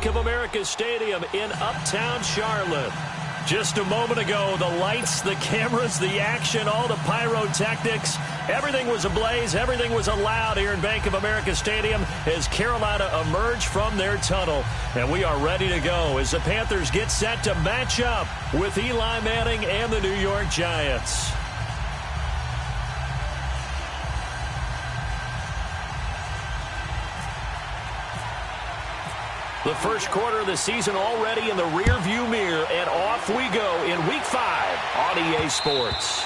Bank of America Stadium in uptown Charlotte. Just a moment ago, the lights, the cameras, the action, all the pyrotechnics, everything was ablaze, everything was allowed here in Bank of America Stadium as Carolina emerged from their tunnel. And we are ready to go as the Panthers get set to match up with Eli Manning and the New York Giants. The first quarter of the season already in the rearview mirror, and off we go in Week 5 on EA Sports.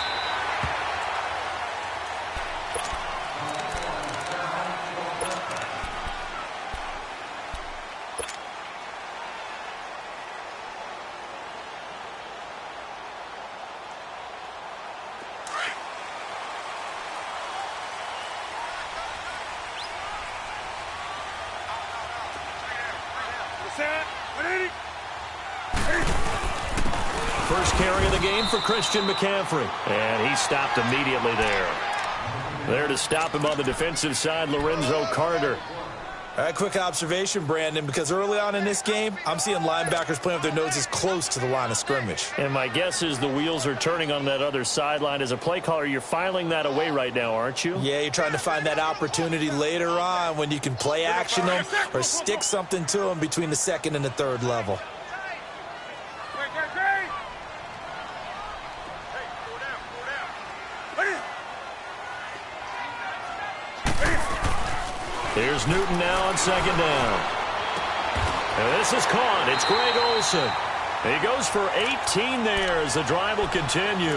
First carry of the game for Christian McCaffrey. And he stopped immediately there. There to stop him on the defensive side, Lorenzo Carter. All right, quick observation, Brandon, because early on in this game, I'm seeing linebackers playing with their noses close to the line of scrimmage. And my guess is the wheels are turning on that other sideline. As a play caller, you're filing that away right now, aren't you? Yeah, you're trying to find that opportunity later on when you can play action them or stick something to them between the second and the third level. Here's Newton now on second down. And this is caught. It's Greg Olsen. He goes for 18 there as the drive will continue.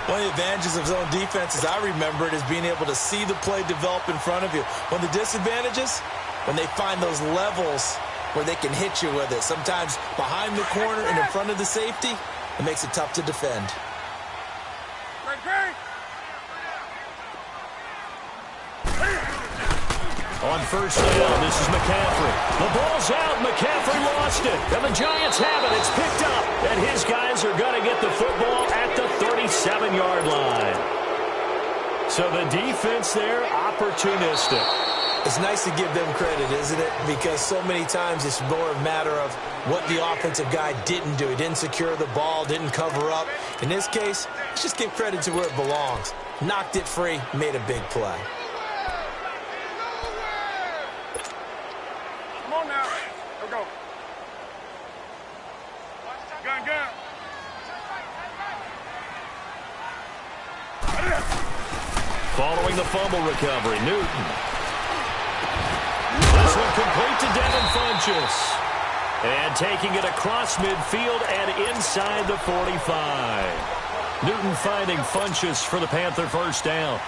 One of the advantages of zone defense, as I remember it, is being able to see the play develop in front of you. One of the disadvantages, when they find those levels where they can hit you with it. Sometimes behind the corner and in front of the safety, it makes it tough to defend. On first down, this is McCaffrey. The ball's out. McCaffrey lost it. And the Giants have it. It's picked up. And his guys are going to get the football at the 37-yard line. So the defense there, opportunistic. It's nice to give them credit, isn't it? Because so many times it's more a matter of what the offensive guy didn't do. He didn't secure the ball, didn't cover up. In this case, let's just give credit to where it belongs. Knocked it free, made a big play. Following the fumble recovery, Newton. This one complete to Devin Funchess. And taking it across midfield and inside the 45. Newton finding Funchess for the Panther first down.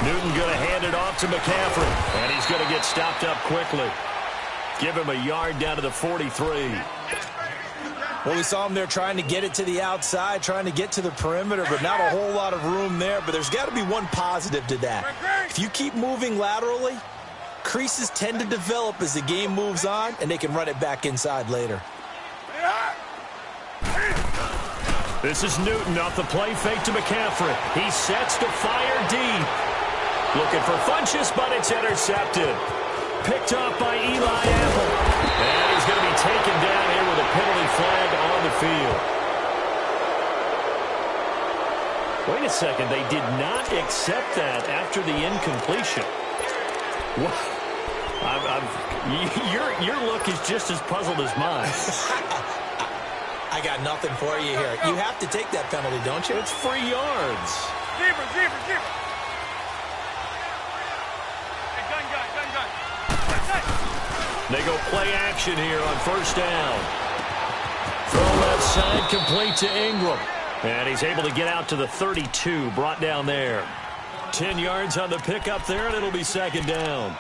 Newton going to hand it off to McCaffrey. And he's going to get stopped up quickly. Give him a yard down to the 43. Well, we saw him there trying to get it to the outside, trying to get to the perimeter, but not a whole lot of room there. But there's got to be one positive to that. If you keep moving laterally, creases tend to develop as the game moves on, and they can run it back inside later. This is Newton off the play fake to McCaffrey. He sets to fire deep. Looking for Funchess, but it's intercepted. Picked off by Eli Apple. And he's going to be taken down here with a penalty flag on the field. Wait a second. They did not accept that after the incompletion. What? Your look is just as puzzled as mine. I got nothing for you here. You have to take that penalty, don't you? It's free yards. Zebra. They go play action here on first down. Throw left side complete to Ingram. And he's able to get out to the 32, brought down there. 10 yards on the pickup there, and it'll be second down.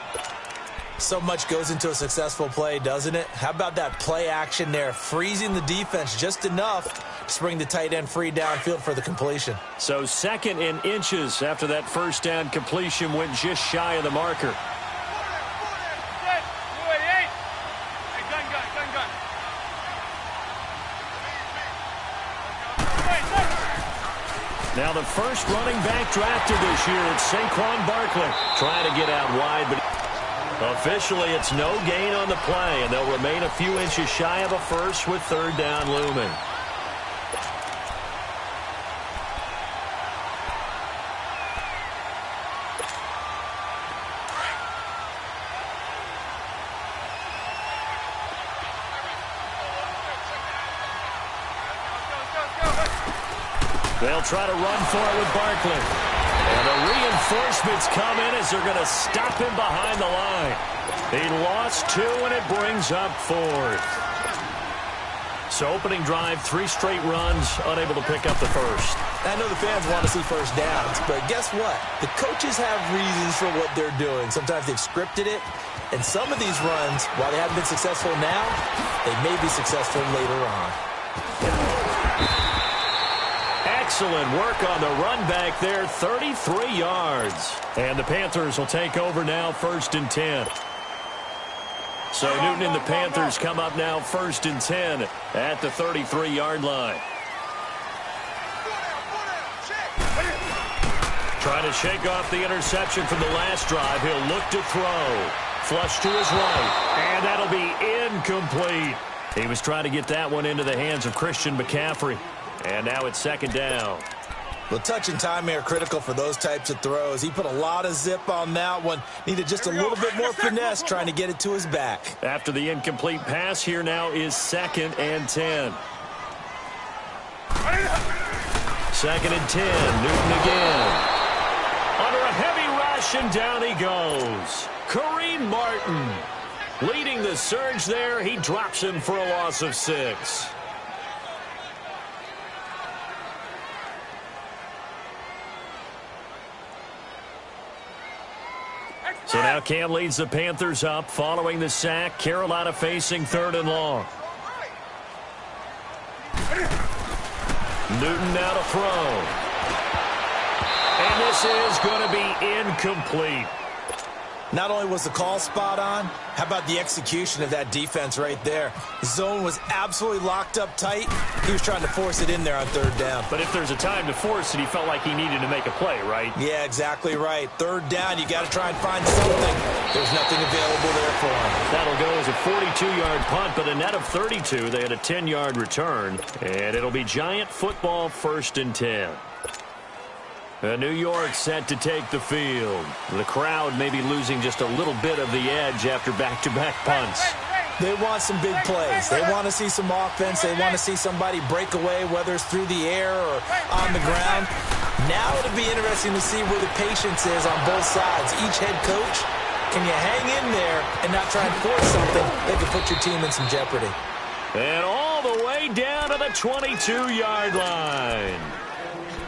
So much goes into a successful play, doesn't it? How about that play action there, freezing the defense just enough to bring the tight end free downfield for the completion. So second in inches after that first down completion went just shy of the marker. Now the first running back drafted this year, it's Saquon Barkley. Trying to get out wide, but officially it's no gain on the play, and they'll remain a few inches shy of a first with third down looming. They'll try to run for it with Barkley. And the reinforcements come in as they're going to stop him behind the line. He lost 2, and it brings up 4th. So opening drive, 3 straight runs, unable to pick up the first. I know the fans want to see first downs, but guess what? The coaches have reasons for what they're doing. Sometimes they've scripted it, and some of these runs, while they haven't been successful now, they may be successful later on. Excellent work on the run back there, 33 yards. And the Panthers will take over now, 1st and 10. So Newton and the Panthers come up now 1st and 10 at the 33-yard line. Trying to shake off the interception from the last drive. He'll look to throw. Flush to his right, and that'll be incomplete. He was trying to get that one into the hands of Christian McCaffrey. And now it's 2nd down. Well, touch and timing are critical for those types of throws. He put a lot of zip on that one. Needed just a little bit more finesse trying to get it to his back. After the incomplete pass, here now is 2nd and 10. 2nd and 10. Newton again. Under a heavy rush, and down he goes. Kareem Martin leading the surge there. He drops him for a loss of 6. So now Cam leads the Panthers up following the sack. Carolina facing 3rd and long. Newton now to throw. And this is going to be incomplete. Not only was the call spot on, how about the execution of that defense right there? The zone was absolutely locked up tight. He was trying to force it in there on 3rd down. But if there's a time to force it, he felt like he needed to make a play, right? Yeah, exactly right. 3rd down, you got to try and find something. There's nothing available there for him. That'll go as a 42-yard punt, but a net of 32. They had a 10-yard return, and it'll be Giant football 1st and 10. New York set to take the field. The crowd may be losing just a little bit of the edge after back-to-back punts. They want some big plays. They want to see some offense. They want to see somebody break away, whether it's through the air or on the ground. Now it'll be interesting to see where the patience is on both sides. Each head coach, can you hang in there and not try and force something that could put your team in some jeopardy? And all the way down to the 22-yard line.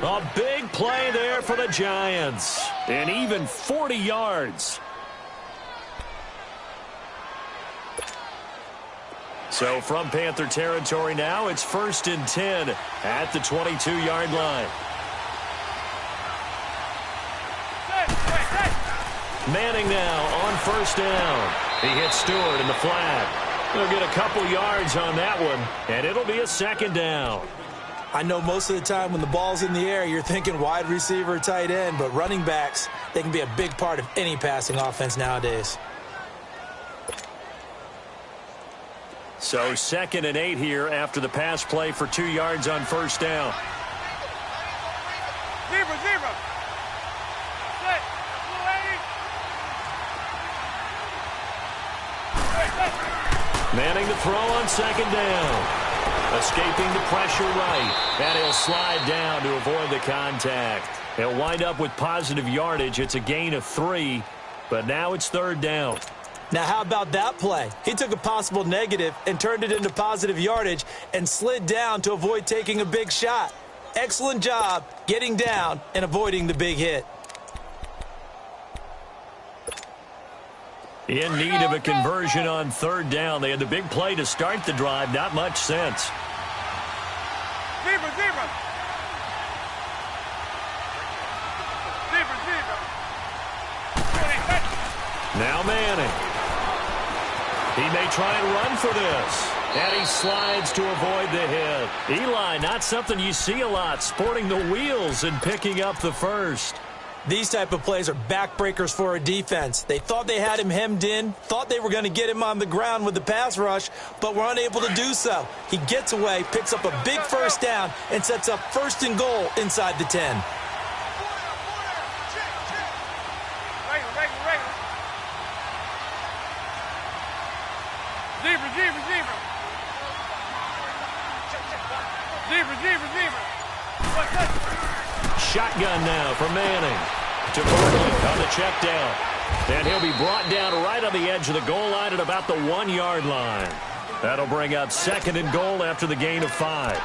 A big play there for the Giants. And even 40 yards. So from Panther territory now, it's 1st and 10 at the 22-yard line. Manning now on 1st down. He hits Stewart in the flat. They'll get a couple yards on that one, and it'll be a 2nd down. I know most of the time when the ball's in the air, you're thinking wide receiver, tight end, but running backs, they can be a big part of any passing offense nowadays. So 2nd and 8 here after the pass play for 2 yards on 1st down. Zebra. Manning to throw on 2nd down. Escaping the pressure right. And he'll slide down to avoid the contact. He'll wind up with positive yardage. It's a gain of 3, but now it's 3rd down. Now, how about that play? He took a possible negative and turned it into positive yardage and slid down to avoid taking a big shot. Excellent job getting down and avoiding the big hit. In need of a conversion on 3rd down. They had the big play to start the drive. Not much sense. Zebra. Now Manning. He may try and run for this. And he slides to avoid the hit. Eli, not something you see a lot, sporting the wheels and picking up the first. These type of plays are backbreakers for a defense. They thought they had him hemmed in, thought they were going to get him on the ground with the pass rush, but were unable to do so. He gets away, picks up a big first down, and sets up 1st and goal inside the 10. Shotgun now for Manning. To Barkley on the check down. And he'll be brought down right on the edge of the goal line at about the 1-yard line. That'll bring up 2nd and goal after the gain of 5.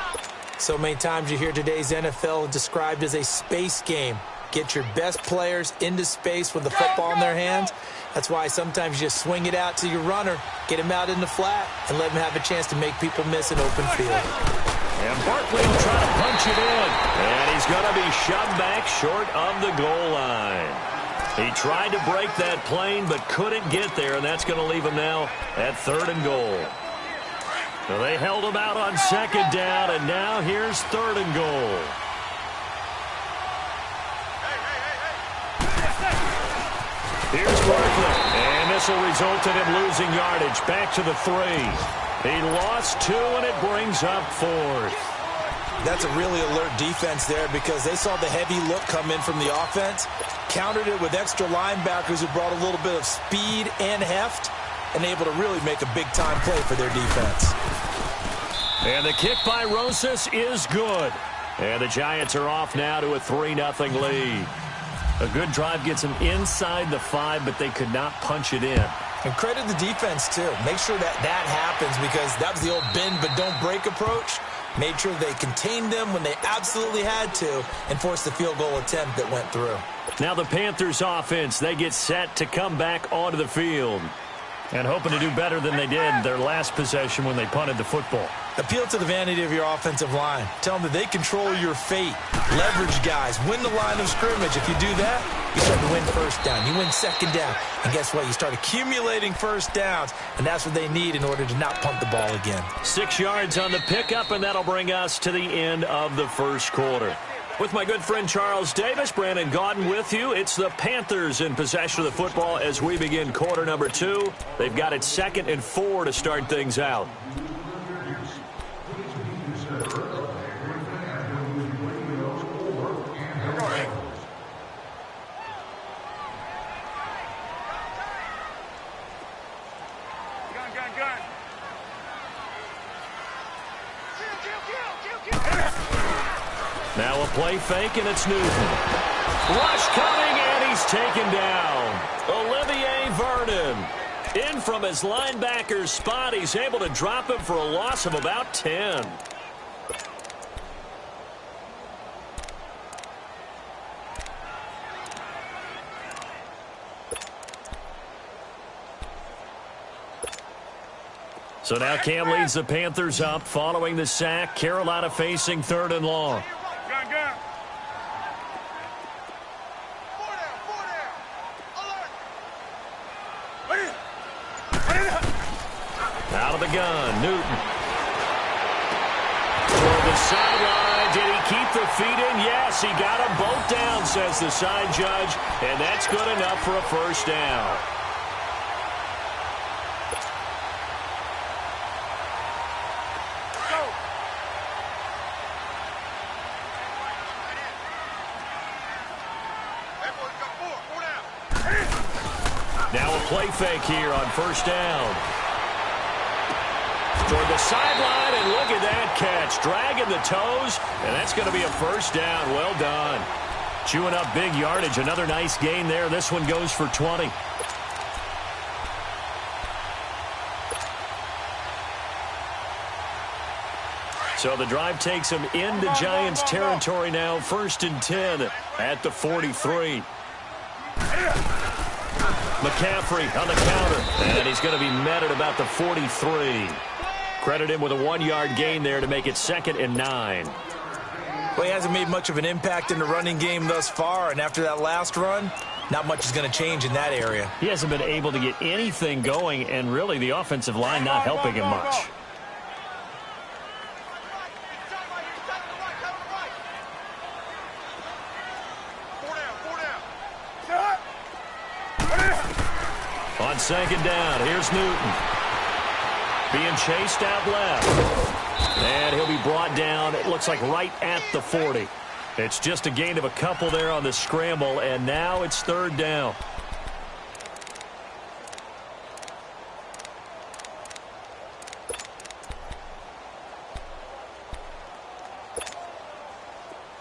So many times you hear today's NFL described as a space game. Get your best players into space with the football in their hands. That's why sometimes you just swing it out to your runner, get him out in the flat, and let him have a chance to make people miss an open field. And Barkley will try to punch it in. And he's going to be shoved back short of the goal line. He tried to break that plane but couldn't get there, and that's going to leave him now at 3rd and goal. So they held him out on 2nd down, and now here's 3rd and goal. Here's Barkley, and this will result in him losing yardage back to the 3. He lost 2, and it brings up 4th. That's a really alert defense there because they saw the heavy look come in from the offense, countered it with extra linebackers who brought a little bit of speed and heft, and able to really make a big-time play for their defense. And the kick by Rosas is good. And the Giants are off now to a 3-0 lead. A good drive gets them inside the 5, but they could not punch it in. And credit the defense, too. Make sure that happens because that was the old bend but don't break approach. Made sure they contained them when they absolutely had to and forced the field goal attempt that went through. Now the Panthers offense, they get set to come back onto the field. And hoping to do better than they did their last possession when they punted the football. Appeal to the vanity of your offensive line. Tell them that they control your fate. Leverage guys. Win the line of scrimmage. If you do that, you start to win 1st down. You win 2nd down. And guess what? You start accumulating 1st downs. And that's what they need in order to not punt the ball again. 6 yards on the pickup, and that'll bring us to the end of the 1st quarter. With my good friend Charles Davis, Brandon Gaudin with you. It's the Panthers in possession of the football as we begin quarter number 2. They've got it 2nd and 4 to start things out. Now a play fake, and it's Newton. Rush coming, and he's taken down. Olivier Vernon. In from his linebacker's spot. He's able to drop him for a loss of about 10. So now Cam leads the Panthers up following the sack. Carolina facing 3rd and long. Out of the gun, Newton. For the sideline, did he keep the feet in? Yes, he got them both down, says the side judge, and that's good enough for a 1st down. Now a play fake here on 1st down. Toward the sideline, and look at that catch. Dragging the toes, and that's going to be a 1st down. Well done. Chewing up big yardage. Another nice gain there. This one goes for 20. So the drive takes him into Giants territory now. 1st and 10 at the 43. McCaffrey on the counter, and he's going to be met at about the 43. Credit him with a 1-yard gain there to make it 2nd and 9. Well, he hasn't made much of an impact in the running game thus far, and after that last run, not much is going to change in that area. He hasn't been able to get anything going, and really the offensive line not helping him much. on second down. Here's Newton. Being chased out left. And he'll be brought down, it looks like right at the 40. It's just a gain of a couple there on the scramble, and now it's third down.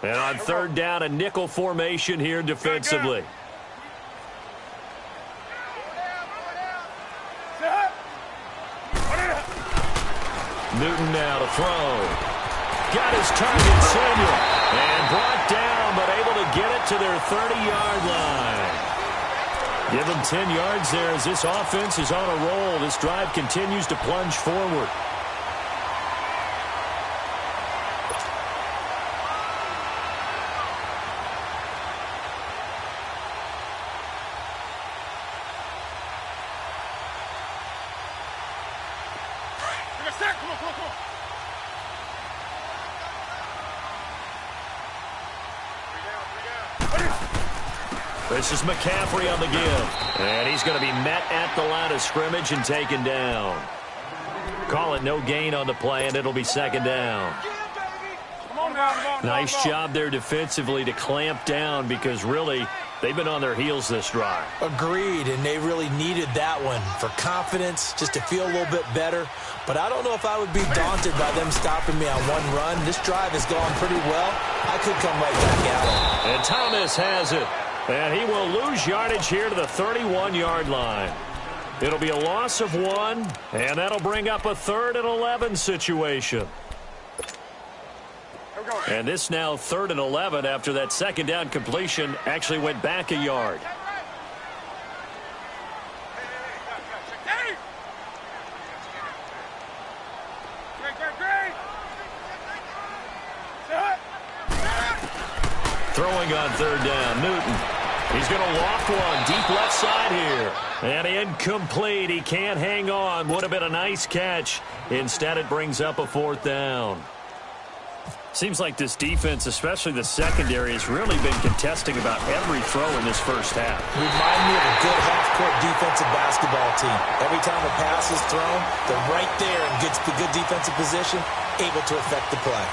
And on third down, a nickel formation here defensively. Newton now to throw. Got his target, Samuel. And brought down, but able to get it to their 30-yard line. Give them 10 yards there as this offense is on a roll. This drive continues to plunge forward. This is McCaffrey on the give. And he's going to be met at the line of scrimmage and taken down. Call it no gain on the play, and it'll be second down. Nice job there defensively to clamp down because really they've been on their heels this drive. Agreed, and they really needed that one for confidence, just to feel a little bit better. But I don't know if I would be daunted by them stopping me on one run. This drive has gone pretty well. I could come right back at them. And Thomas has it. And he will lose yardage here to the 31-yard line. It'll be a loss of 1, and that'll bring up a 3rd and 11 situation. And this now 3rd and 11 after that second down completion actually went back a yard. Throwing on third down, Newton. He's going to loft one deep left side here. And incomplete. He can't hang on. Would have been a nice catch. Instead, it brings up a 4th down. Seems like this defense, especially the secondary, has really been contesting about every throw in this first half. Remind me of a good half-court defensive basketball team. Every time a pass is thrown, they're right there in good defensive position, able to affect the play.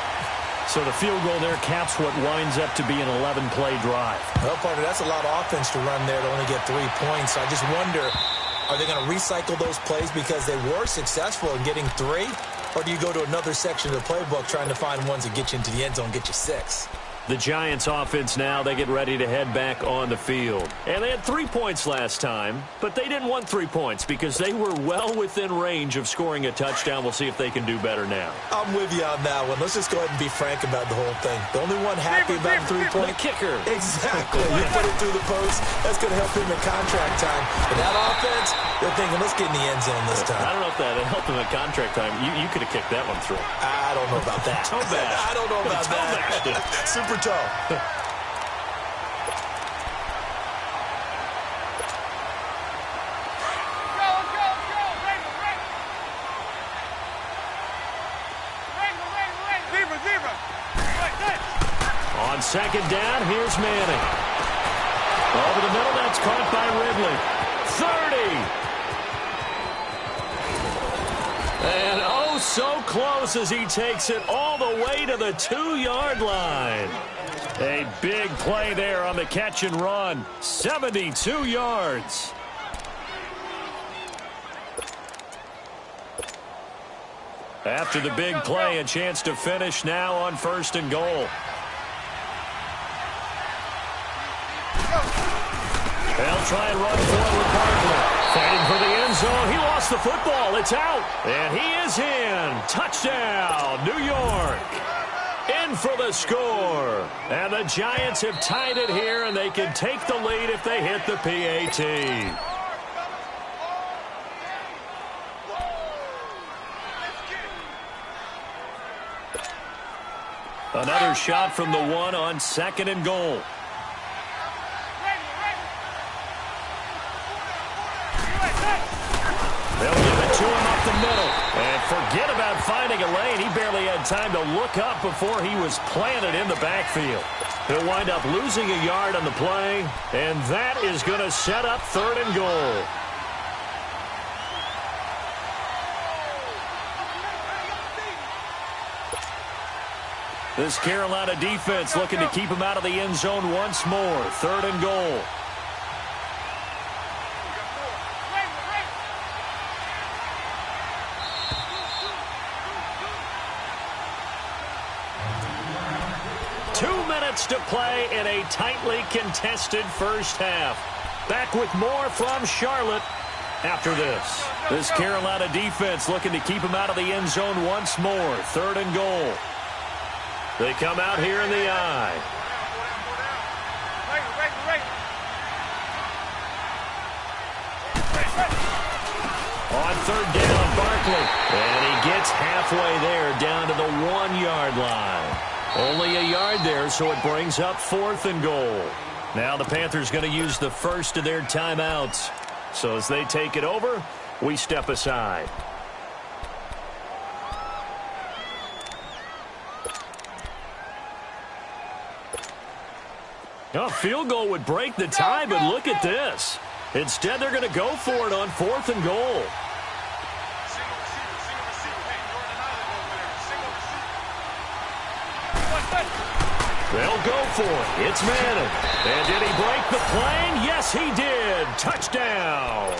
So the field goal there caps what winds up to be an 11-play drive. Well, partner, that's a lot of offense to run there to only get 3 points. I just wonder, are they going to recycle those plays because they were successful in getting 3? Or do you go to another section of the playbook trying to find ones that get you into the end zone, get you 6? The Giants offense now, they get ready to head back on the field. And they had 3 points last time, but they didn't want 3 points because they were well within range of scoring a touchdown. We'll see if they can do better now. I'm with you on that one. Let's just go ahead and be frank about the whole thing. The only one happy about the 3-point kicker. Exactly. You put it through the post. That's going to help him in contract time. But that offense, they're thinking, let's get in the end zone this time. I don't know if that helped him in contract time. You could have kicked that one through. I don't know about that. Toe bash. I don't know about that. Super toe. On second down, here's Manning. Over the middle, that's caught by Ridley. 30. And oh, so close as he takes it all the way to the 2-yard line. A big play there on the catch and run. 72 yards. After the big play, a chance to finish now on 1st and goal. They'll try and run forward. Barkley fighting for the end zone. He lost the football. It's out. And he is in. Touchdown, New York. In for the score. And the Giants have tied it here, and they can take the lead if they hit the PAT. Another shot from the 1 on 2nd and goal. They'll give it to him up the middle. And forget about finding a lane. He barely had time to look up before he was planted in the backfield. He'll wind up losing a yard on the play, and that is going to set up 3rd and goal. This Carolina defense looking to keep him out of the end zone once more. 3rd and goal. To play in a tightly contested first half. Back with more from Charlotte after this. This Carolina defense looking to keep him out of the end zone once more. 3rd and goal. They come out here in the eye. On 3rd down, Barkley. And he gets halfway there down to the 1-yard line. Only a yard there, so it brings up 4th and goal. Now the Panthers going to use the first of their timeouts. So as they take it over, we step aside. A field goal would break the tie, but look at this. Instead, they're going to go for it on 4th and goal. They'll go for it. It's Manning. And did he break the plane? Yes, he did. Touchdown.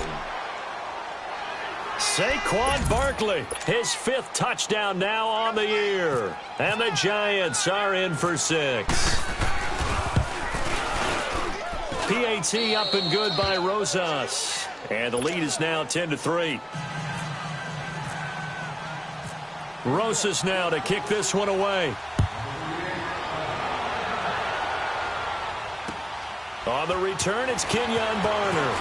Saquon Barkley, his 5th touchdown now on the year. And the Giants are in for 6. PAT up and good by Rosas. And the lead is now 10-3. Rosas now to kick this one away. On the return, it's Kenyon Barner.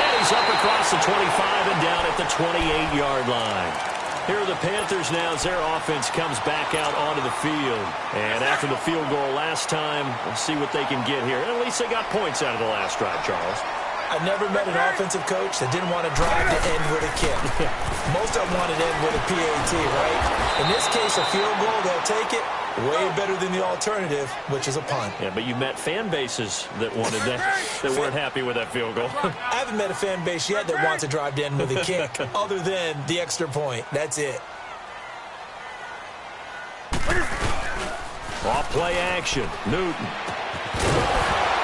And he's up across the 25 and down at the 28-yard line. Here are the Panthers now as their offense comes back out onto the field. And after the field goal last time, we'll see what they can get here. At least they got points out of the last drive, Charles. I never met an offensive coach that didn't want to drive to end with a kick. Most of them wanted to end with a PAT, right? In this case, a field goal, they'll take it. Way better than the alternative, which is a punt. Yeah, but you met fan bases that wanted that, that weren't happy with that field goal. I haven't met a fan base yet that wants to drive to end with a kick, other than the extra point. That's it. Off play action. Newton.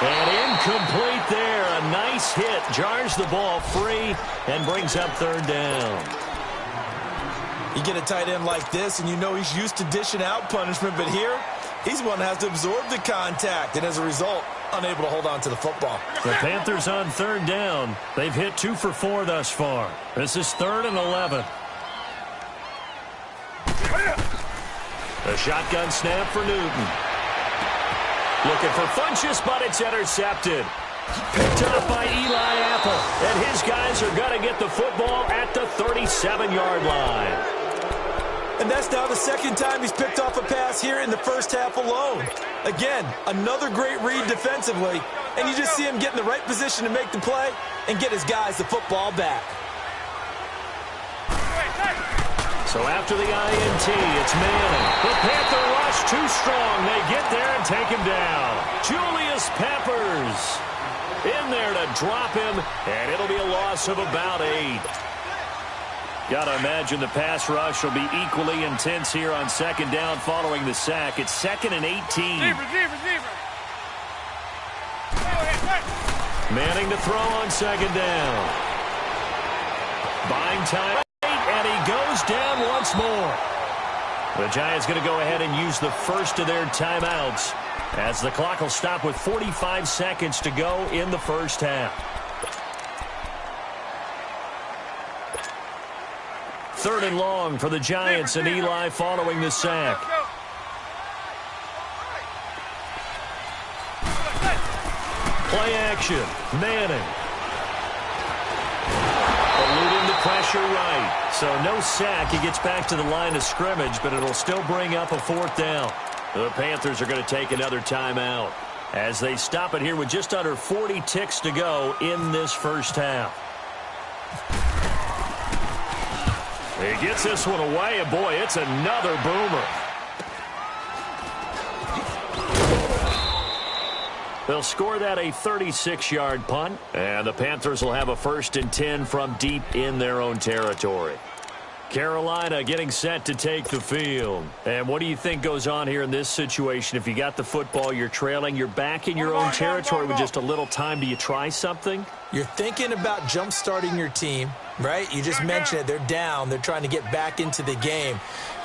And incomplete there. A nice hit. Jars the ball free and brings up 3rd down. You get a tight end like this, and you know he's used to dishing out punishment, but here, he's one that has to absorb the contact, and as a result, unable to hold on to the football. The Panthers on 3rd down. They've hit 2 for 4 thus far. This is 3rd and 11. A shotgun snap for Newton. Looking for Funchess, but it's intercepted. Picked up by Eli Apple, and his guys are going to get the football at the 37-yard line. And that's now the 2nd time he's picked off a pass here in the first half alone. Again, another great read defensively, and you just see him get in the right position to make the play and get his guys the football back. So after the INT, it's Manning. The Panther rush too strong. They get there and take him down. Julius Peppers in there to drop him, and it'll be a loss of about 8. Got to imagine the pass rush will be equally intense here on 2nd down following the sack. It's 2nd and 18. Manning to throw on 2nd down. Buying time, and he goes down once more. The Giants going to go ahead and use the first of their timeouts as the clock will stop with 45 seconds to go in the first half. 3rd and long for the Giants, and Eli following the sack. Play action. Manning. Eluding the pressure right. So no sack. He gets back to the line of scrimmage, but it'll still bring up a 4th down. The Panthers are going to take another timeout as they stop it here with just under 40 ticks to go in this first half. He gets this one away, and boy, it's another boomer. They'll score that a 36-yard punt, and the Panthers will have a 1st and 10 from deep in their own territory. Carolina getting set to take the field. And what do you think goes on here in this situation? If you got the football, you're trailing, you're back in your own territory with just a little time. Do you try something? You're thinking about jump-starting your team, right? You just mentioned it. They're down. They're trying to get back into the game.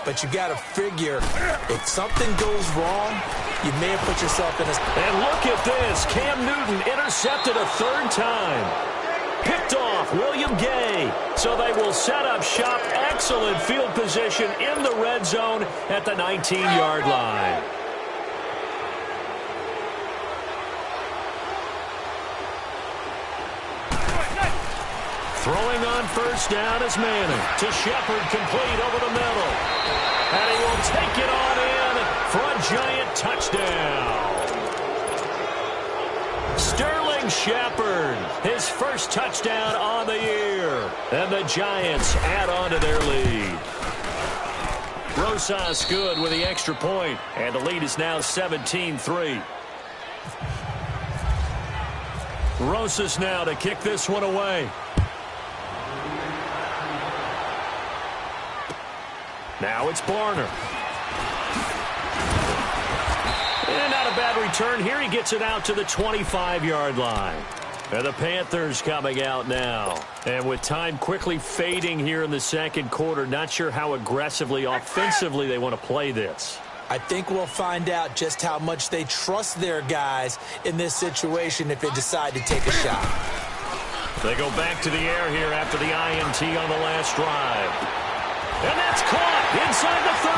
But you got to figure, if something goes wrong, you may have put yourself in a... And look at this. Cam Newton intercepted a third time. Picked off William Gay. So they will set up shop. Excellent field position in the red zone at the 19-yard line. Throwing on first down is Manning. To Shepard, complete over the middle. And he will take it on in for a giant touchdown. Sterling Shepard, his first touchdown on the year. And the Giants add on to their lead. Rosas good with the extra point. And the lead is now 17-3. Rosas now to kick this one away. Now it's Barner. And not a bad return here. He gets it out to the 25-yard line. And the Panthers coming out now. And with time quickly fading here in the second quarter, not sure how aggressively, offensively they want to play this. I think we'll find out just how much they trust their guys in this situation if they decide to take a shot. They go back to the air here after the INT on the last drive. And that's caught inside the 30.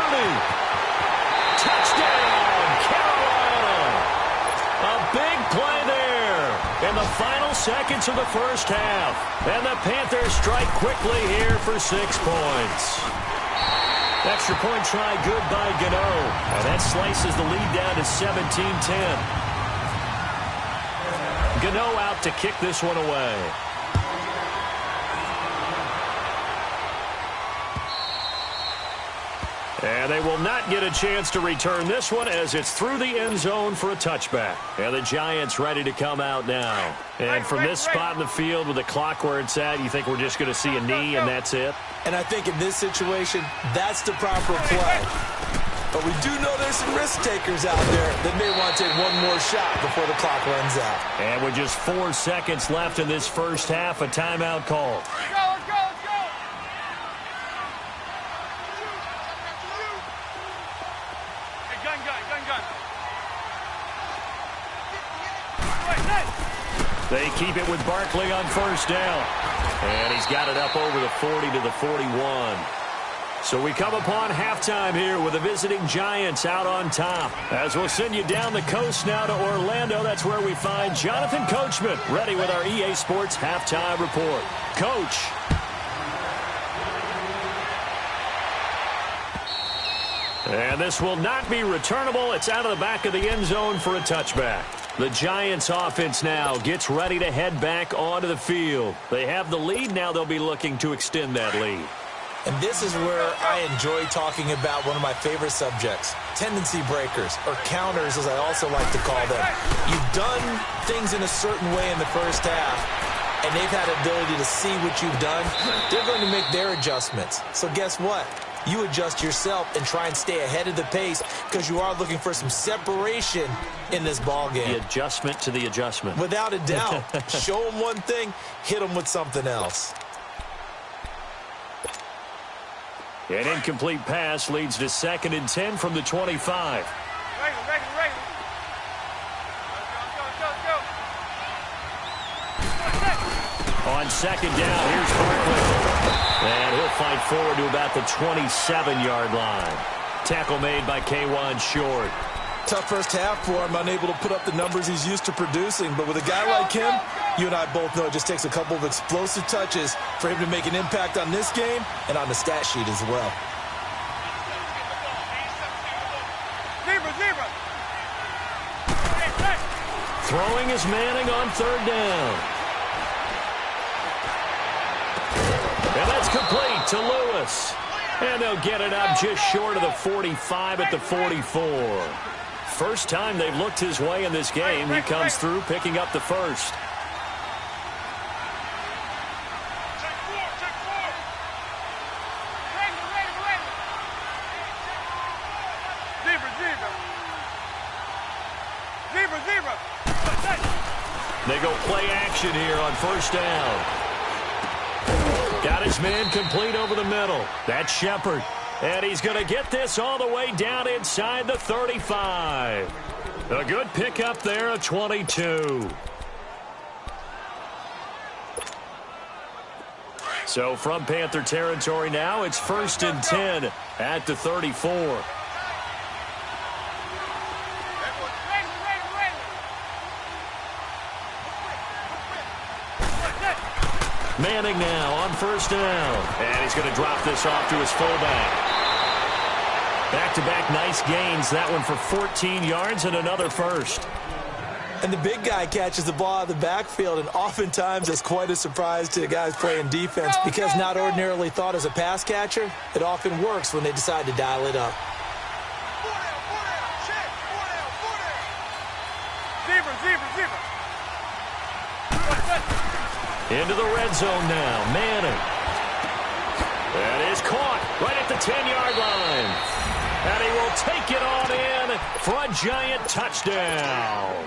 Touchdown, Carolina. A big play there in the final seconds of the first half. And the Panthers strike quickly here for 6 points. Extra point try good by Gano. And that slices the lead down to 17-10. Gano out to kick this one away. And they will not get a chance to return this one as it's through the end zone for a touchback. And the Giants ready to come out now. And from this spot in the field with the clock where it's at, you think we're just going to see a knee and that's it? And I think in this situation, that's the proper play. But we do know there's some risk takers out there that may want to take one more shot before the clock runs out. And with just 4 seconds left in this first half, a timeout call. They keep it with Barkley on first down. And he's got it up over the 40 to the 41. So we come upon halftime here with the visiting Giants out on top. As we'll send you down the coast now to Orlando, that's where we find Jonathan Coachman ready with our EA Sports halftime report. Coach. And this will not be returnable. It's out of the back of the end zone for a touchback. The Giants offense now gets ready to head back onto the field. They have the lead. Now they'll be looking to extend that lead. And this is where I enjoy talking about one of my favorite subjects, tendency breakers, or counters as I also like to call them. You've done things in a certain way in the first half, and they've had the ability to see what you've done. They're going to make their adjustments. So guess what? You adjust yourself and try and stay ahead of the pace because you are looking for some separation in this ball game. The adjustment to the adjustment. Without a doubt. Show them one thing, hit them with something else. An incomplete pass leads to 2nd and 10 from the 25. On 2nd down, here's Barkley. And he'll fight forward to about the 27-yard line. Tackle made by K'Wan Short. Tough first half for him, unable to put up the numbers he's used to producing. But with a guy like him, you and I both know it just takes a couple of explosive touches for him to make an impact on this game and on the stat sheet as well. Throwing is Manning on 3rd down. And that's complete to Lewis. And they'll get it up just short of the 45 at the 44. First time they've looked his way in this game. He comes through picking up the first. They go play action here on first down. Got his man complete over the middle. That's Shepard. And he's going to get this all the way down inside the 35. A good pickup there, a 22. So from Panther territory now, it's 1st and 10 at the 34. Manning now on first down. And he's going to drop this off to his fullback. Back-to-back nice gains. That one for 14 yards and another first. And the big guy catches the ball out of the backfield, and oftentimes it's quite a surprise to the guys playing defense because not ordinarily thought as a pass catcher, it often works when they decide to dial it up. Into the red zone now. Manning. That is caught right at the 10-yard line. And he will take it on in for a giant touchdown.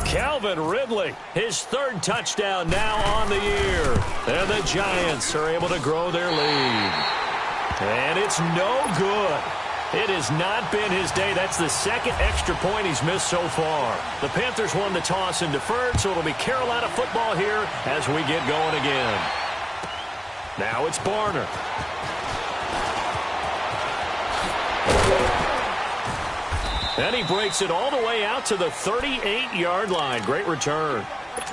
Calvin Ridley, his 3rd touchdown now on the year. And the Giants are able to grow their lead. And it's no good. It has not been his day. That's the 2nd extra point he's missed so far. The Panthers won the toss and deferred, so it'll be Carolina football here as we get going again. Now it's Barner. And he breaks it all the way out to the 38-yard line. Great return.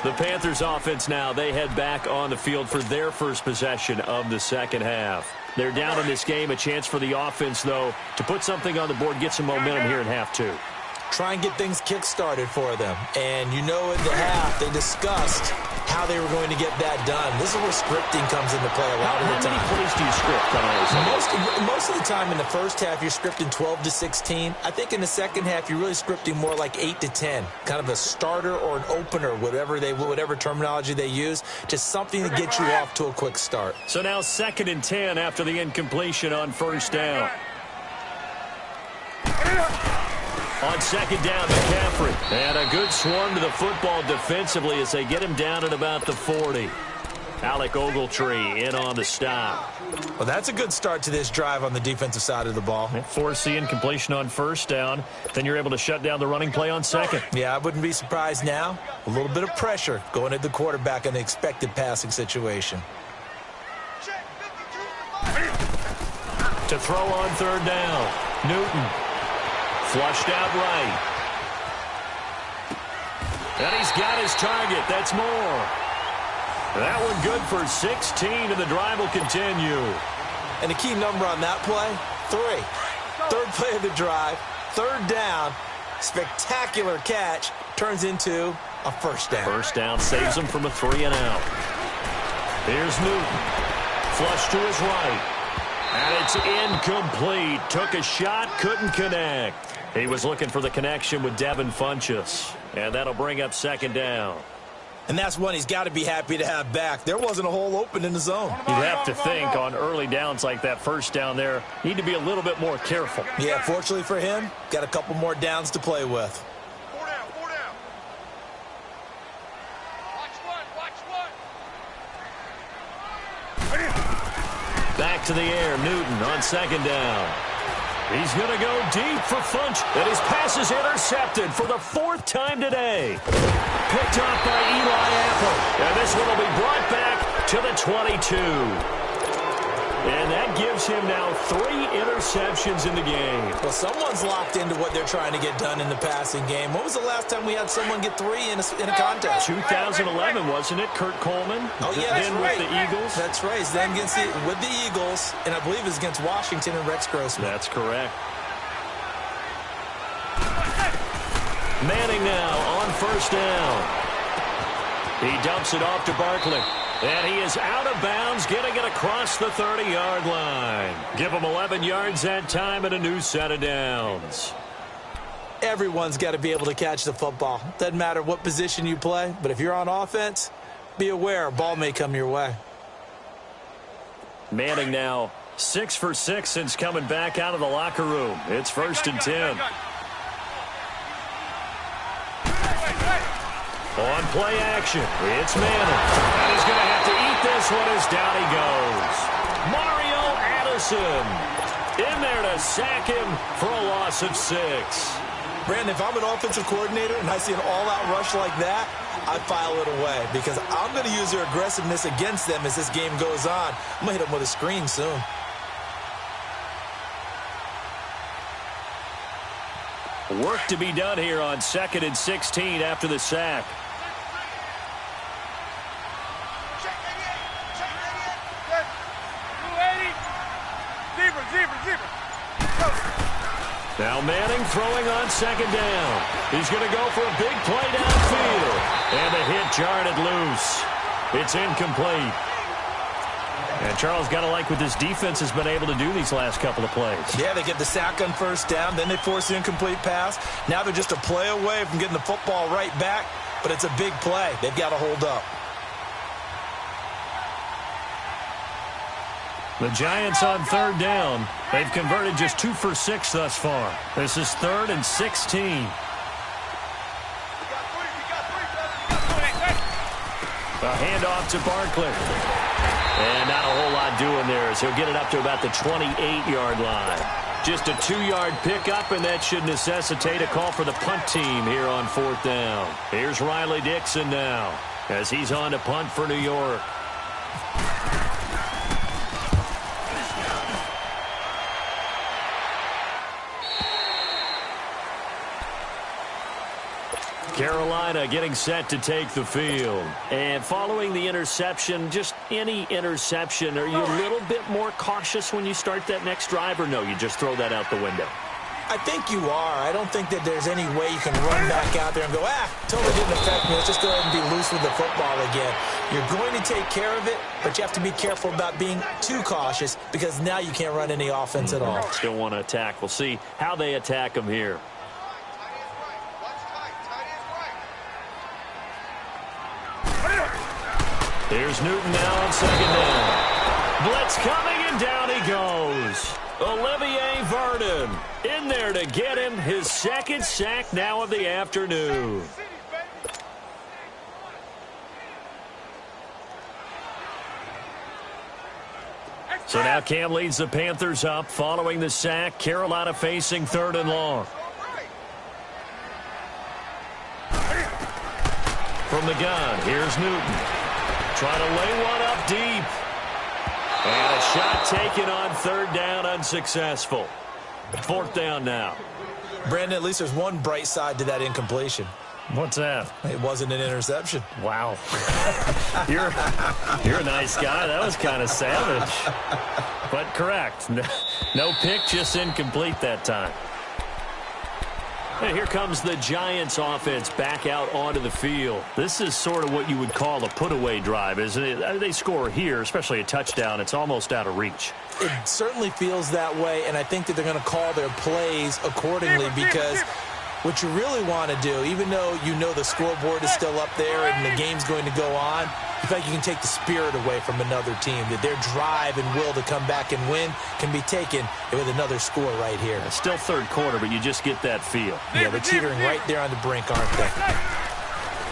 The Panthers offense now, they head back on the field for their first possession of the second half. They're down in this game. A chance for the offense, though, to put something on the board, get some momentum here in half 2. Try and get things kick-started for them. And you know at the half, they discussed how they were going to get that done. This is where scripting comes into play a lot of the time. How many plays do you script on most of the time in the first half, you're scripting 12 to 16. I think in the second half, you're really scripting more like 8 to 10. Kind of a starter or an opener, whatever terminology they use. Just something to get you off to a quick start. So now 2nd and 10 after the incompletion on first down. On 2nd down, McCaffrey. And a good swarm to the football defensively as they get him down at about the 40. Alec Ogletree in on the stop. Well, that's a good start to this drive on the defensive side of the ball. Force the incompletion on first down. Then you're able to shut down the running play on 2nd. Yeah, I wouldn't be surprised now. A little bit of pressure going at the quarterback in the expected passing situation. To throw on 3rd down. Newton. Flushed out right. And he's got his target. That's more. That one good for 16, and the drive will continue. And the key number on that play, 3. 3rd play of the drive, 3rd down, spectacular catch, turns into a first down. First down saves him from a 3-and-out. Here's Newton. Flush to his right. And it's incomplete. Took a shot, couldn't connect. He was looking for the connection with Devin Funchess. And that'll bring up 2nd down. And that's one he's got to be happy to have back. There wasn't a hole open in the zone. You'd have to think on early downs like that first down there, need to be a little bit more careful. Yeah, fortunately for him, got a couple more downs to play with. 4 down, 4 down. Watch one. Back to the air, Newton on 2nd down. He's going to go deep for Funch. And his pass is intercepted for the 4th time today. Picked up by Eli Apple. And this one will be brought back to the 22. And that gives him now 3 interceptions in the game. Well, someone's locked into what they're trying to get done in the passing game. When was the last time we had someone get 3 in a contest? 2011, wasn't it? Kurt Coleman. Oh, yeah, that's then right. With the Eagles. That's right. He's then with the Eagles, and I believe it's against Washington and Rex Grossman. That's correct. Manning now on first down. He dumps it off to Barkley. And he is out of bounds, getting it across the 30-yard line. Give him 11 yards that time and a new set of downs. Everyone's got to be able to catch the football. Doesn't matter what position you play, but if you're on offense, be aware a ball may come your way. Manning now 6 for 6 since coming back out of the locker room. It's 1st and 10. On play action, it's Manning. And he's going to have to eat this one as down he goes. Mario Addison in there to sack him for a loss of 6. Brandon, if I'm an offensive coordinator and I see an all-out rush like that, I file it away because I'm going to use their aggressiveness against them as this game goes on. I'm going to hit them with a screen soon. Work to be done here on 2nd and 16 after the sack. Now Manning throwing on 2nd down. He's going to go for a big play downfield. And the hit jarred it loose. It's incomplete. And Charles, got to like what this defense has been able to do these last couple of plays. Yeah, they get the sack on 1st down, then they force the incomplete pass. Now they're just a play away from getting the football right back, but it's a big play. They've got to hold up. The Giants on 3rd down. They've converted just 2 for 6 thus far. This is 3rd and 16. A handoff to Barkley. And not a whole lot doing there as he'll get it up to about the 28-yard line. Just a 2-yard pickup, and that should necessitate a call for the punt team here on 4th down. Here's Riley Dixon now as he's on to punt for New York. Carolina getting set to take the field. And following the interception, just any interception, are you a little bit more cautious when you start that next drive, or no, you just throw that out the window? I think you are. I don't think that there's any way you can run back out there and go, totally didn't affect me. Let's just go ahead and be loose with the football again. You're going to take care of it, but you have to be careful about being too cautious because now you can't run any offense at all. Still want to attack. We'll see how they attack them here. Here's Newton now on 2nd down. Blitz coming, and down he goes. Olivier Vernon in there to get him his 2nd sack now of the afternoon. So now Cam leads the Panthers up following the sack. Carolina facing 3rd and long. From the gun, here's Newton. Trying to lay one up deep. And a shot taken on 3rd down, unsuccessful. 4th down now. Brandon, at least there's one bright side to that incompletion. What's that? It wasn't an interception. Wow. You're a nice guy. That was kind of savage. But correct. No pick, just incomplete that time. And here comes the Giants offense back out onto the field. This is sort of what you would call a put-away drive, isn't it? They score here, especially a touchdown. It's almost out of reach. It certainly feels that way, and I think that they're going to call their plays accordingly because what you really want to do, even though you know the scoreboard is still up there and the game's going to go on, you feel like you can take the spirit away from another team, that their drive and will to come back and win can be taken with another score right here. It's still 3rd quarter, but you just get that feel. Yeah, they're teetering right there on the brink, aren't they?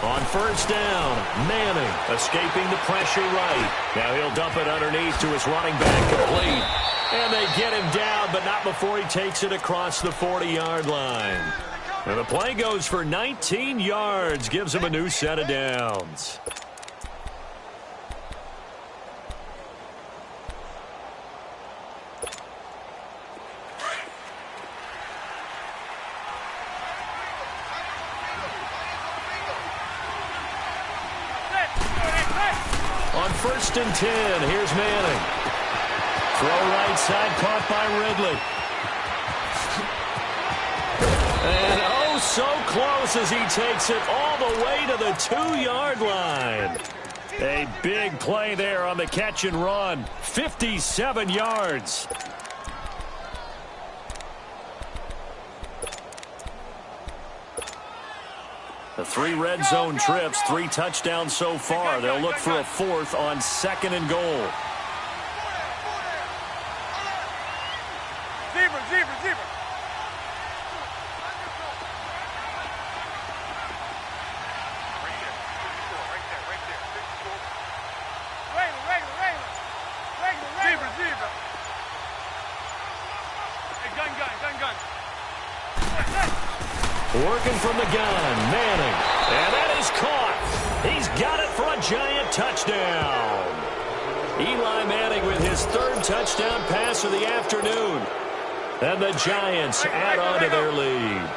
On 1st down, Manning escaping the pressure right. Now he'll dump it underneath to his running back, complete. And they get him down, but not before he takes it across the 40-yard line. And the play goes for 19 yards, gives him a new set of downs. On 1st and 10, here's Manning. Throw right side, caught by Ridley. And oh, so close as he takes it all the way to the 2-yard line. A big play there on the catch and run. 57 yards. The 3 red zone trips, 3 touchdowns so far. They'll look for a 4th on 2nd and goal. Zebra. Working from the gun, Manning. And that is caught. He's got it for a giant touchdown. Eli Manning with his third touchdown pass of the afternoon. And the Giants add on to their lead.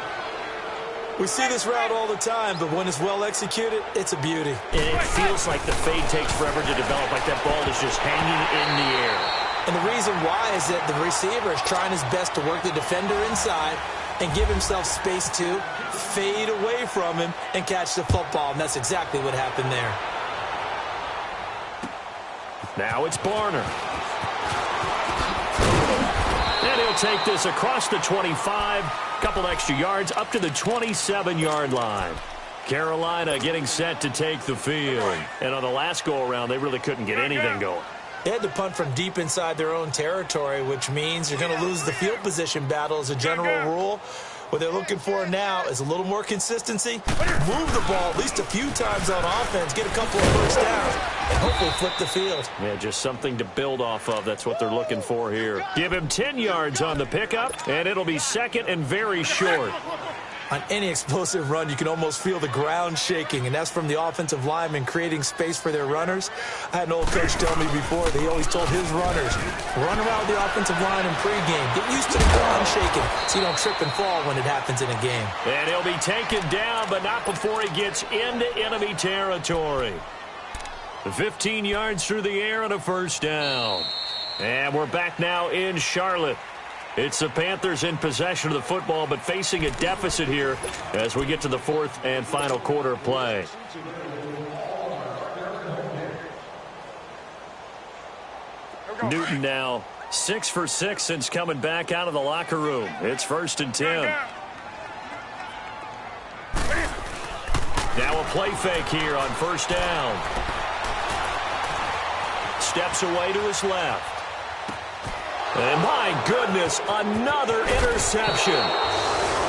We see this route all the time, but when it's well executed, it's a beauty. And it feels like the fade takes forever to develop, like that ball is just hanging in the air. And the reason why is that the receiver is trying his best to work the defender inside and give himself space to fade away from him and catch the football, and that's exactly what happened there. Now it's Barner. And he'll take this across the 25, couple extra yards up to the 27-yard line. Carolina getting set to take the field. And on the last go-around, they really couldn't get anything going. They had to punt from deep inside their own territory, which means you're going to lose the field position battle as a general rule. What they're looking for now is a little more consistency, move the ball at least a few times on offense, get a couple of first downs, and hopefully flip the field. Yeah, just something to build off of. That's what they're looking for here. Give him 10 yards on the pickup, and it'll be second and very short. On any explosive run, you can almost feel the ground shaking, and that's from the offensive linemen creating space for their runners. I had an old coach tell me before that he always told his runners, run around the offensive line in pregame. Get used to the ground shaking so you don't trip and fall when it happens in a game. And he'll be taken down, but not before he gets into enemy territory. 15 yards through the air and a first down. And we're back now in Charlotte. It's the Panthers in possession of the football, but facing a deficit here as we get to the fourth and final quarter of play. Newton now 6 for 6 since coming back out of the locker room. It's 1st and 10. Now a play fake here on first down. Steps away to his left. And my goodness, another interception.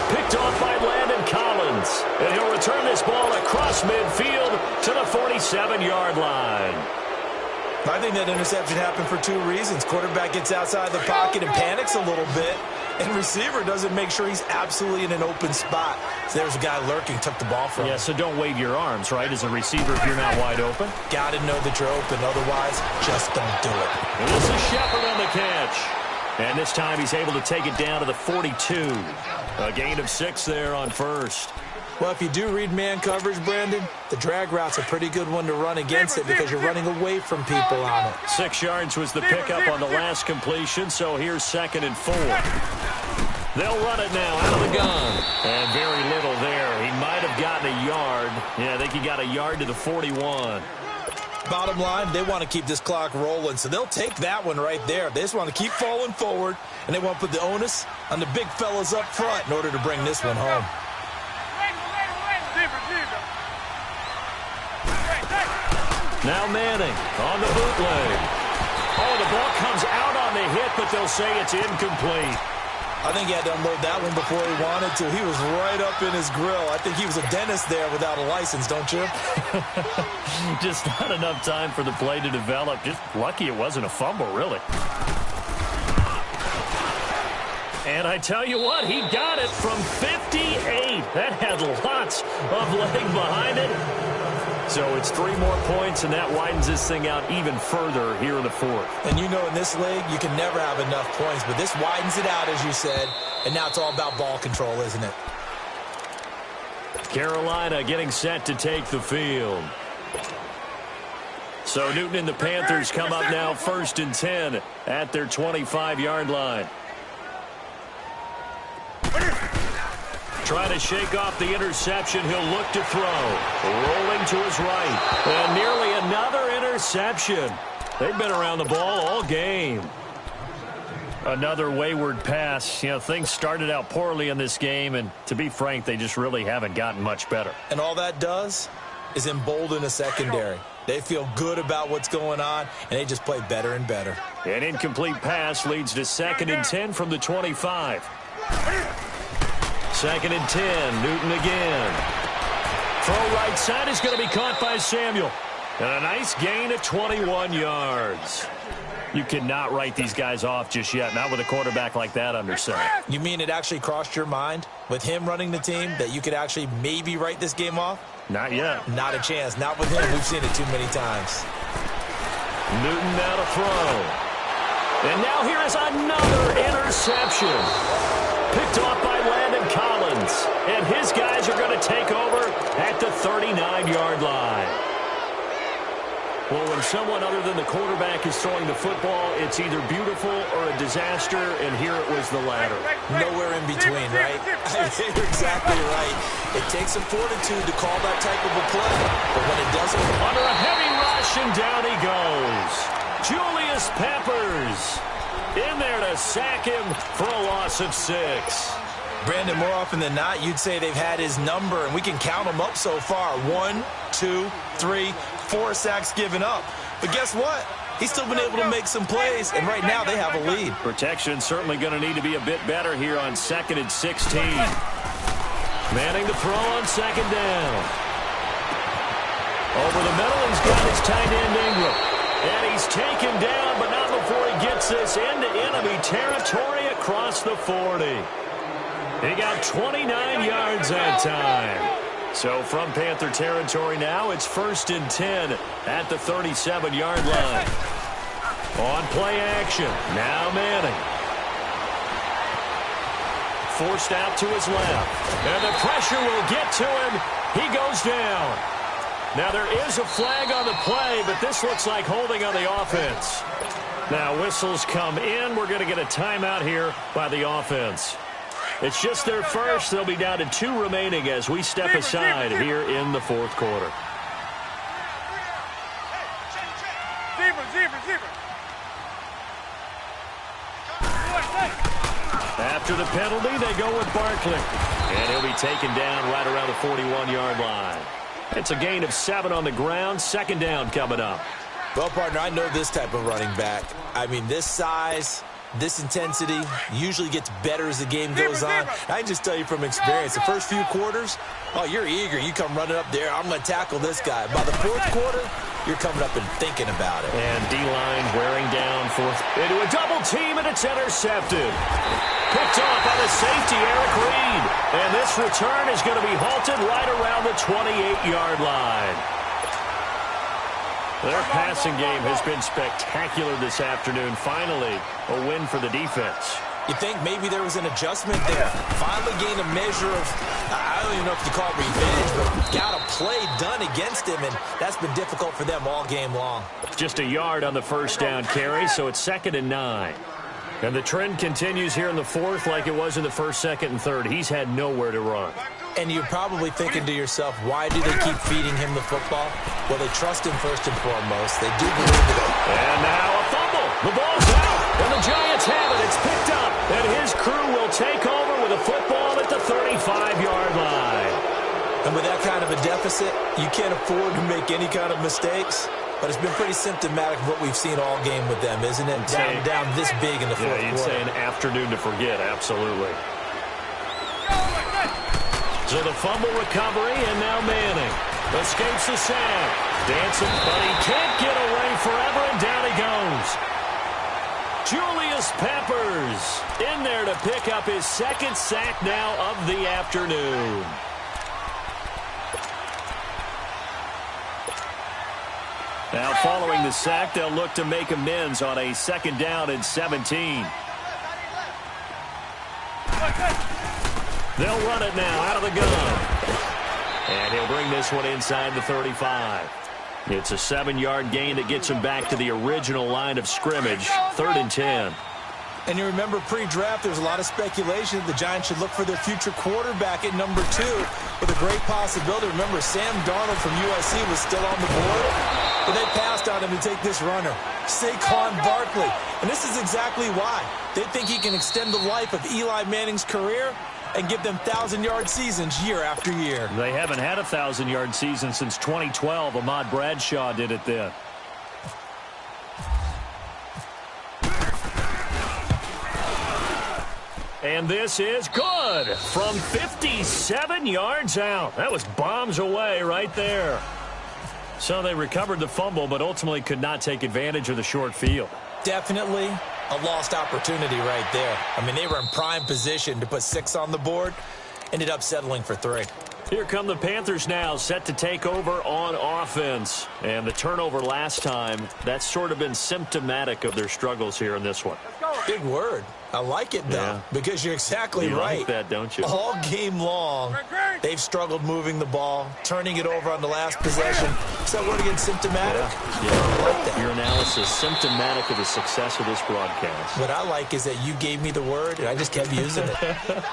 Picked off by Landon Collins. And he'll return this ball across midfield to the 47-yard line. I think that interception happened for two reasons. Quarterback gets outside the pocket and panics a little bit, and receiver doesn't make sure he's absolutely in an open spot. So there's a guy lurking, took the ball from him. Yeah, so don't wave your arms, right, as a receiver if you're not wide open. Got to know that you're open. Otherwise, just don't do it. And this is Shepard on the catch. And this time he's able to take it down to the 42. A gain of 6 there on first. Well, if you do read man coverage, Brandon, the drag route's a pretty good one to run against it because you're running away from people on it. 6 yards was the pickup on the last completion, so here's 2nd and 4. They'll run it now out of the gun. And very little there. He might have gotten a yard. Yeah, I think he got a yard to the 41. Bottom line, they want to keep this clock rolling, so they'll take that one right there. They just want to keep falling forward, and they want to put the onus on the big fellas up front in order to bring this one home. Now Manning on the bootleg. Oh, the ball comes out on the hit, but they'll say it's incomplete. I think he had to unload that one before he wanted to. He was right up in his grill. I think he was a dentist there without a license, don't you? Just not enough time for the play to develop. Just lucky it wasn't a fumble, really. And I tell you what, he got it from 58. That had lots of leg behind it. So it's 3 more points, and that widens this thing out even further here in the fourth. And you know in this league, you can never have enough points, but this widens it out, as you said, and now it's all about ball control, isn't it? Carolina getting set to take the field. So Newton and the Panthers come up now 1st and 10 at their 25-yard line. Trying to shake off the interception. He'll look to throw. Rolling to his right. And nearly another interception. They've been around the ball all game. Another wayward pass. You know, things started out poorly in this game, and to be frank, they just really haven't gotten much better. And all that does is embolden a secondary. They feel good about what's going on, and they just play better and better. An incomplete pass leads to 2nd and 10 from the 25. 2nd and 10, Newton again. Throw right side is going to be caught by Samuel. And a nice gain of 21 yards. You cannot write these guys off just yet, not with a quarterback like that under center. You mean it actually crossed your mind with him running the team that you could actually maybe write this game off? Not yet. Not a chance. Not with him. We've seen it too many times. Newton now to throw. And now here is another interception. Picked off by Landon Collins. And his guys are going to take over at the 39-yard line. Well, when someone other than the quarterback is throwing the football, it's either beautiful or a disaster, and here it was the latter. Nowhere in between, right? You're exactly right. It takes some fortitude to call that type of a play, but when it doesn't... Under a heavy rush, and down he goes. Julius Peppers in there to sack him for a loss of 6. Brandon, more often than not, you'd say they've had his number, and we can count them up so far. 1, 2, 3, 4 sacks given up. But guess what? He's still been able to make some plays, and right now they have a lead. Protection certainly going to need to be a bit better here on 2nd and 16. Manning to throw on 2nd down. Over the middle, he's got his tight end Ingram. And he's taken down, but not before he gets this into enemy territory across the 40. He got 29 yards that time. So from Panther territory now, it's 1st and 10 at the 37-yard line. On play action, now Manning. Forced out to his left. And the pressure will get to him. He goes down. Now there is a flag on the play, but this looks like holding on the offense. Now whistles come in. We're going to get a timeout here by the offense. It's just their first. They'll be down to 2 remaining as we step aside here in the 4th quarter. After the penalty, they go with Barkley. And he'll be taken down right around the 41-yard line. It's a gain of 7 on the ground. 2nd down coming up. Well, partner, I know this type of running back. I mean, this size, this intensity usually gets better as the game goes on. I can just tell you from experience, the first few quarters, oh, you're eager. You come running up there, I'm going to tackle this guy. By the 4th quarter, you're coming up and thinking about it. And D-line wearing down into a double team, and it's intercepted. Picked off by the safety, Eric Reed. And this return is going to be halted right around the 28-yard line. Their passing game has been spectacular this afternoon. Finally, a win for the defense. You think maybe there was an adjustment there? Finally gained a measure of, I don't even know if you call it revenge, but got a play done against him, and that's been difficult for them all game long. Just a yard on the 1st down carry, so it's 2nd and 9. And the trend continues here in the 4th like it was in the 1st, 2nd, and 3rd. He's had nowhere to run. And you're probably thinking to yourself, why do they keep feeding him the football? Well, they trust him first and foremost. They do believe it. And now a fumble. The ball's out. And the Giants have it. It's picked up. And his crew will take over with a football at the 35-yard line. And with that kind of a deficit, you can't afford to make any kind of mistakes. But it's been pretty symptomatic of what we've seen all game with them, isn't it? Down this big in the 4th quarter. You'd say an afternoon to forget, absolutely. So the fumble recovery, and now Manning escapes the sack. Dancing, but he can't get away forever, and down he goes. Julius Peppers in there to pick up his 2nd sack now of the afternoon. Now following the sack, they'll look to make amends on a 2nd down and 17. They'll run it now out of the gun. And he'll bring this one inside the 35. It's a 7-yard gain that gets him back to the original line of scrimmage, 3rd and 10. And you remember pre-draft, there was a lot of speculation that the Giants should look for their future quarterback at number 2 with a great possibility. Remember, Sam Darnold from USC was still on the board, but they passed on him to take this runner, Saquon Barkley. And this is exactly why. They think he can extend the life of Eli Manning's career and give them 1,000-yard seasons year after year. They haven't had a 1,000-yard season since 2012. Ahmad Bradshaw did it then. And this is good from 57 yards out. That was bombs away right there. So they recovered the fumble, but ultimately could not take advantage of the short field. Definitely a lost opportunity right there. I mean, they were in prime position to put 6 on the board. Ended up settling for 3. Here come the Panthers now, set to take over on offense. And the turnover last time, that's sort of been symptomatic of their struggles here in this one. Big word. I like it, though, because you're exactly right. You like that, don't you? All game long, they've struggled moving the ball, turning it over on the last possession. Is that word again, symptomatic? Yeah. I like that. Your analysis, symptomatic of the success of this broadcast. What I like is that you gave me the word, and I just kept using it.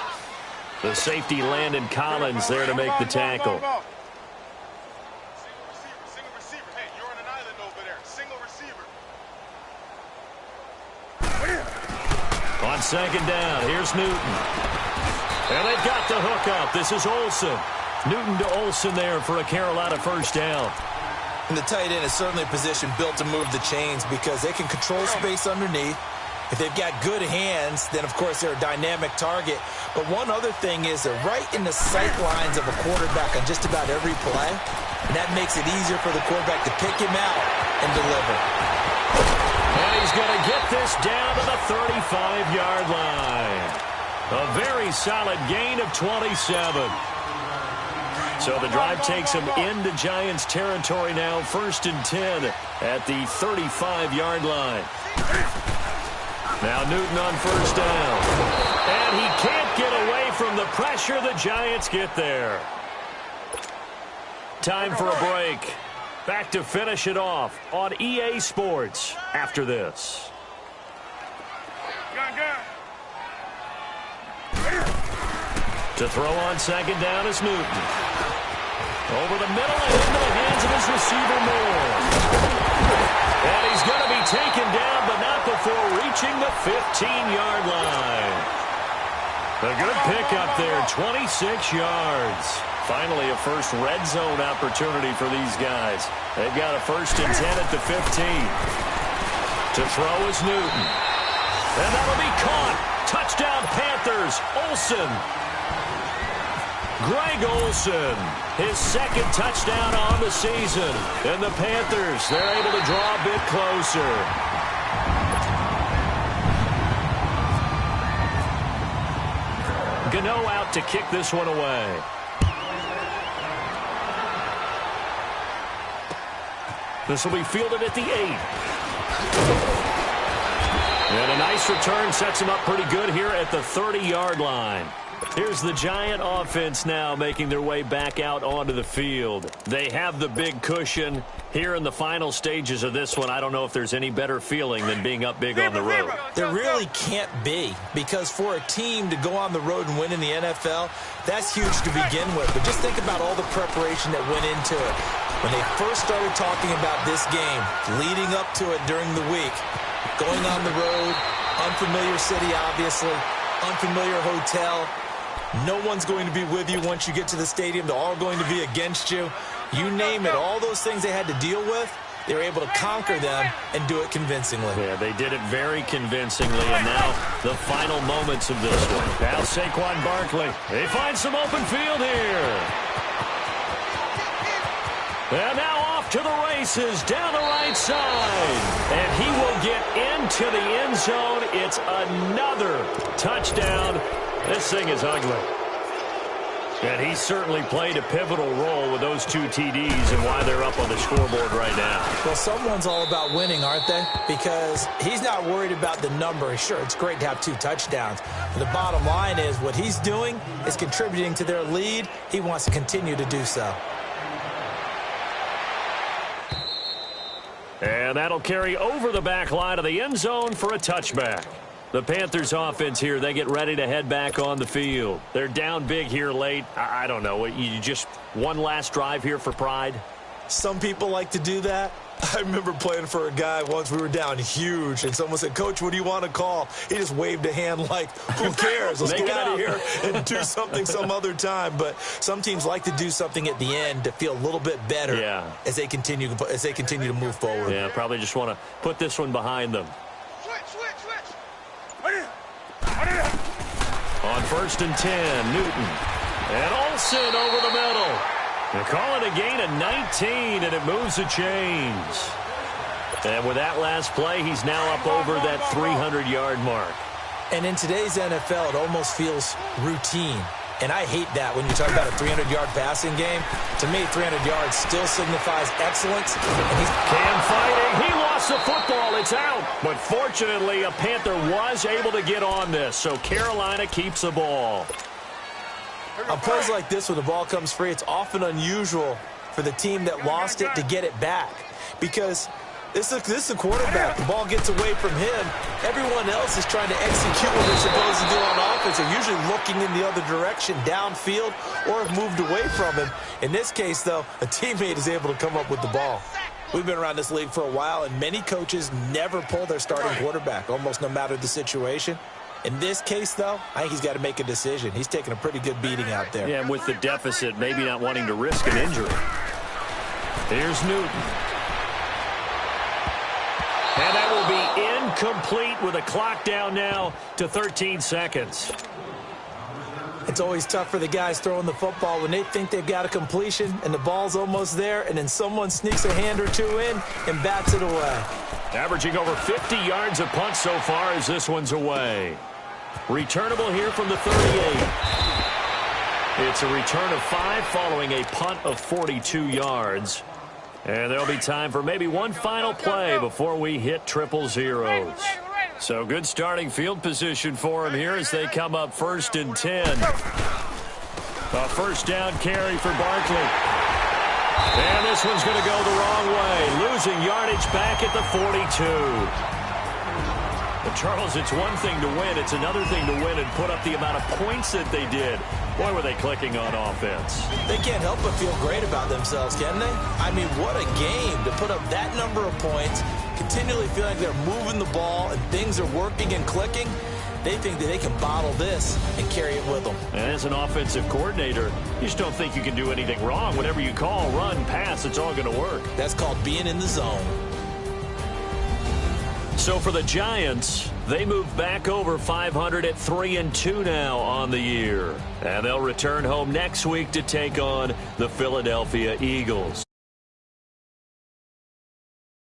The safety, Landon Collins, there to make the tackle. Single receiver. Hey, you're on an island over there. Single receiver. On second down, here's Newton. And they've got the hook up. This is Olsen. Newton to Olsen there for a Carolina first down. And the tight end is certainly a position built to move the chains because they can control space underneath. If they've got good hands, then, of course, they're a dynamic target. But one other thing is they're right in the sight lines of a quarterback on just about every play. And that makes it easier for the quarterback to pick him out and deliver. And he's going to get this down to the 35-yard line. A very solid gain of 27. So the drive takes him into Giants territory now, 1st and 10 at the 35-yard line. Now Newton on first down. And he can't get away from the pressure. The Giants get there. Time for a break. Back to finish it off on EA Sports after this. To throw on second down is Newton. Over the middle and into the hands of his receiver Moore. And he's going to be taken down, but not before reaching the 15-yard line. A good pickup there, 26 yards. Finally, a first red zone opportunity for these guys. They've got a 1st and 10 at the 15. To throw is Newton. And that'll be caught. Touchdown, Panthers. Olsen. Greg Olsen, his 2nd touchdown on the season. And the Panthers, they're able to draw a bit closer. Gano out to kick this one away. This will be fielded at the 8. And a nice return sets him up pretty good here at the 30-yard line. Here's the Giant offense now making their way back out onto the field. They have the big cushion. Here in the final stages of this one, I don't know if there's any better feeling than being up big on the road. There really can't be, because for a team to go on the road and win in the NFL, that's huge to begin with. But just think about all the preparation that went into it. When they first started talking about this game, leading up to it during the week, going on the road, unfamiliar city, obviously, unfamiliar hotel. No one's going to be with you once you get to the stadium. They're all going to be against you. You name it, all those things they had to deal with, they were able to conquer them and do it convincingly. Yeah, they did it very convincingly, and now the final moments of this one. Now Saquon Barkley, they find some open field here. And now off to the races down the right side. And he will get into the end zone. It's another touchdown. This thing is ugly. And he certainly played a pivotal role with those 2 TDs and why they're up on the scoreboard right now. Well, someone's all about winning, aren't they? Because he's not worried about the number. Sure, it's great to have 2 touchdowns. But the bottom line is what he's doing is contributing to their lead. He wants to continue to do so. And that'll carry over the back line of the end zone for a touchback. The Panthers offense here, they get ready to head back on the field. They're down big here late. I don't know. You just one last drive here for pride? Some people like to do that. I remember playing for a guy once. We were down huge, and someone said, "Coach, what do you want to call?" He just waved a hand like, who cares? Let's get out of here and do something some other time. But some teams like to do something at the end to feel a little bit better as they continue to move forward. Yeah, probably just want to put this one behind them. On 1st and 10, Newton. And Olsen over the middle. They call it a gain of 19, and it moves the chains. And with that last play, he's now up over that 300-yard mark. And in today's NFL, it almost feels routine. And I hate that when you talk about a 300-yard passing game. To me, 300 yards still signifies excellence. And Cam fighting. He lost the football. It's out. But fortunately, a Panther was able to get on this. So Carolina keeps the ball. On plays like this, when the ball comes free, it's often unusual for the team that lost it to get it back. Because this is a quarterback. The ball gets away from him. Everyone else is trying to execute what they're supposed to do on offense. They're usually looking in the other direction, downfield, or have moved away from him. In this case, though, a teammate is able to come up with the ball. We've been around this league for a while, and many coaches never pull their starting quarterback, almost no matter the situation. In this case, though, I think he's got to make a decision. He's taking a pretty good beating out there. Yeah, and with the deficit, maybe not wanting to risk an injury. Here's Newton. And that will be incomplete with a clock down now to 13 seconds. It's always tough for the guys throwing the football when they think they've got a completion and the ball's almost there, and then someone sneaks a hand or two in and bats it away. Averaging over 50 yards a punt so far as this one's away. Returnable here from the 38. It's a return of 5 following a punt of 42 yards. And there'll be time for maybe one final play before we hit triple zeros. So good starting field position for him here as they come up 1st and 10. A first down carry for Barkley. And this one's going to go the wrong way. Losing yardage back at the 42. But Charles, it's one thing to win. It's another thing to win and put up the amount of points that they did. Boy, were they clicking on offense. They can't help but feel great about themselves, can they? I mean, what a game to put up that number of points, continually feeling like they're moving the ball and things are working and clicking. They think that they can bottle this and carry it with them. And as an offensive coordinator, you just don't think you can do anything wrong. Whatever you call, run, pass, it's all going to work. That's called being in the zone. So for the Giants, they move back over 500 at 3-2 now on the year. And they'll return home next week to take on the Philadelphia Eagles.